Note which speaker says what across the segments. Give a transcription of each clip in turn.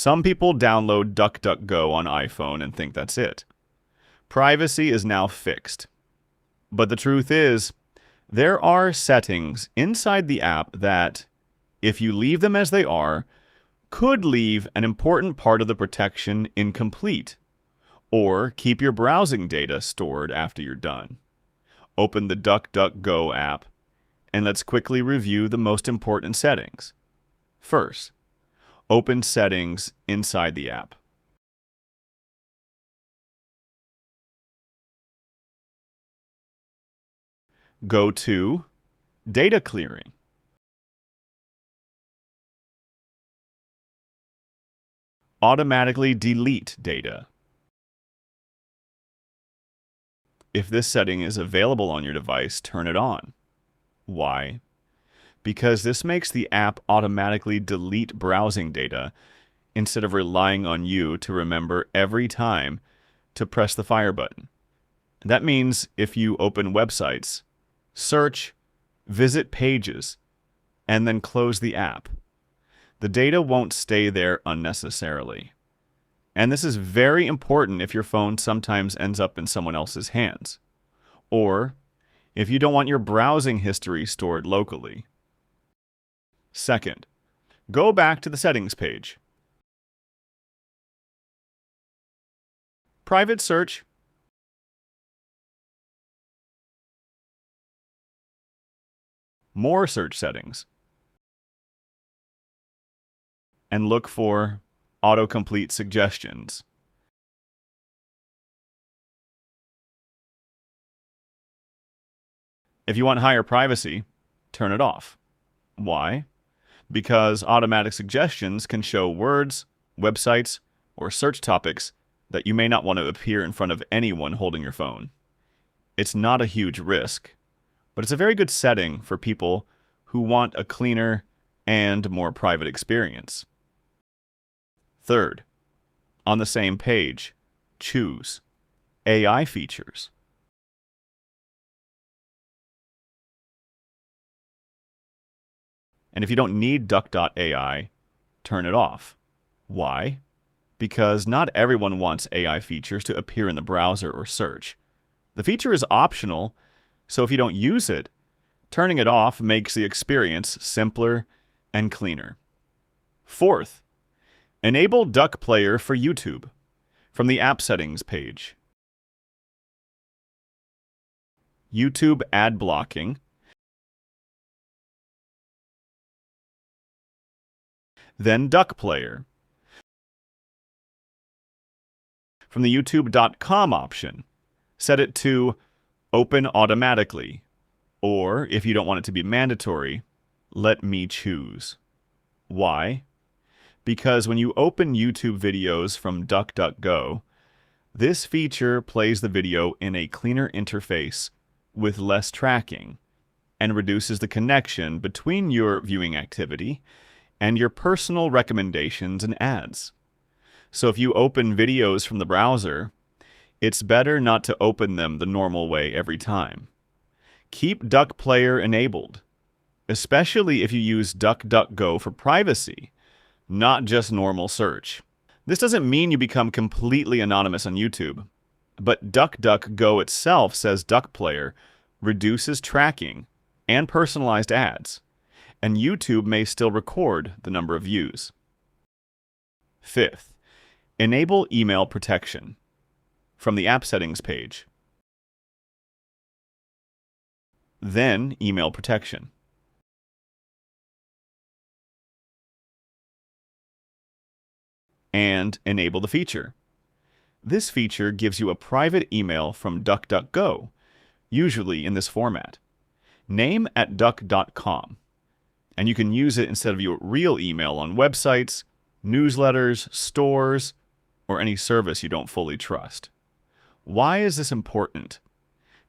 Speaker 1: Some people download DuckDuckGo on iPhone and think that's it. Privacy is now fixed. But the truth is, there are settings inside the app that, if you leave them as they are, could leave an important part of the protection incomplete, or keep your browsing data stored after you're done. Open the DuckDuckGo app, and let's quickly review the most important settings. First, open Settings inside the app. Go to Data Clearing. Automatically delete data. If this setting is available on your device, turn it on. Why? Because this makes the app automatically delete browsing data instead of relying on you to remember every time to press the fire button. That means if you open websites, search, visit pages, and then close the app, the data won't stay there unnecessarily. And this is very important if your phone sometimes ends up in someone else's hands, or if you don't want your browsing history stored locally. Second, go back to the settings page. Private search. More search settings. And look for autocomplete suggestions. If you want higher privacy, turn it off. Why? Because automatic suggestions can show words, websites, or search topics that you may not want to appear in front of anyone holding your phone. It's not a huge risk, but it's a very good setting for people who want a cleaner and more private experience. Third, on the same page, choose AI features. And if you don't need Duck.ai, turn it off. Why? Because not everyone wants AI features to appear in the browser or search. The feature is optional, so if you don't use it, turning it off makes the experience simpler and cleaner. Fourth, enable Duck Player for YouTube from the App Settings page. YouTube ad blocking. Then Duck Player. From the YouTube.com option, set it to Open Automatically, or if you don't want it to be mandatory, let me choose. Why? Because when you open YouTube videos from DuckDuckGo, this feature plays the video in a cleaner interface with less tracking and reduces the connection between your viewing activity and your personal recommendations and ads. So if you open videos from the browser, it's better not to open them the normal way every time. Keep Duck Player enabled, especially if you use DuckDuckGo for privacy, not just normal search. This doesn't mean you become completely anonymous on YouTube, but DuckDuckGo itself says Duck Player reduces tracking and personalized ads, and YouTube may still record the number of views. Fifth, enable email protection from the App Settings page. Then email protection. And enable the feature. This feature gives you a private email from DuckDuckGo, usually in this format. Name at duck.com, and you can use it instead of your real email on websites, newsletters, stores, or any service you don't fully trust. Why is this important?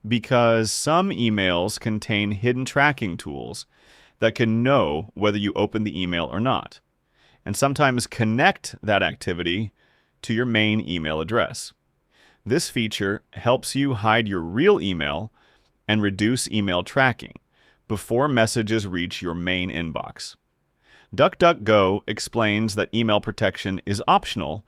Speaker 1: Because some emails contain hidden tracking tools that can know whether you open the email or not, and sometimes connect that activity to your main email address. This feature helps you hide your real email and reduce email tracking before messages reach your main inbox. DuckDuckGo explains that email protection is optional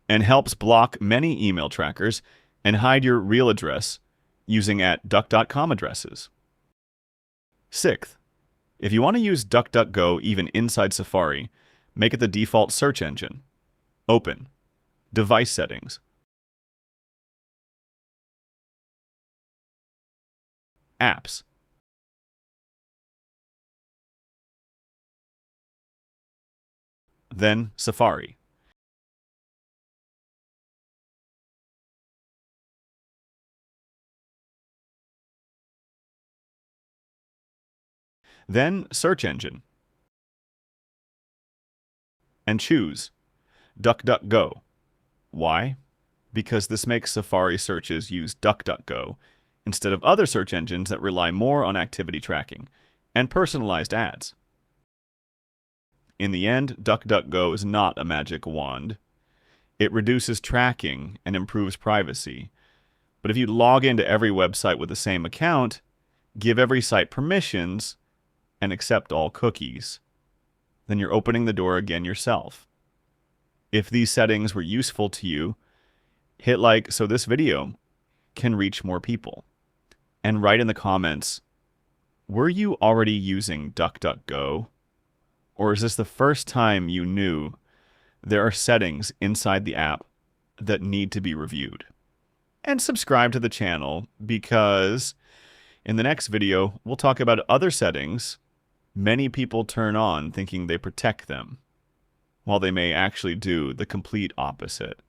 Speaker 1: and helps block many email trackers and hide your real address using @duck.com addresses. Sixth, if you want to use DuckDuckGo even inside Safari, make it the default search engine. Open. Device settings. Apps. Then Safari. Then search engine. And choose DuckDuckGo. Why? Because this makes Safari searches use DuckDuckGo instead of other search engines that rely more on activity tracking and personalized ads. In the end, DuckDuckGo is not a magic wand. It reduces tracking and improves privacy. But if you log into every website with the same account, give every site permissions, and accept all cookies, then you're opening the door again yourself. If these settings were useful to you, hit like so this video can reach more people. And write in the comments, were you already using DuckDuckGo? Or is this the first time you knew there are settings inside the app that need to be reviewed? And subscribe to the channel because in the next video, we'll talk about other settings many people turn on thinking they protect them, while they may actually do the complete opposite.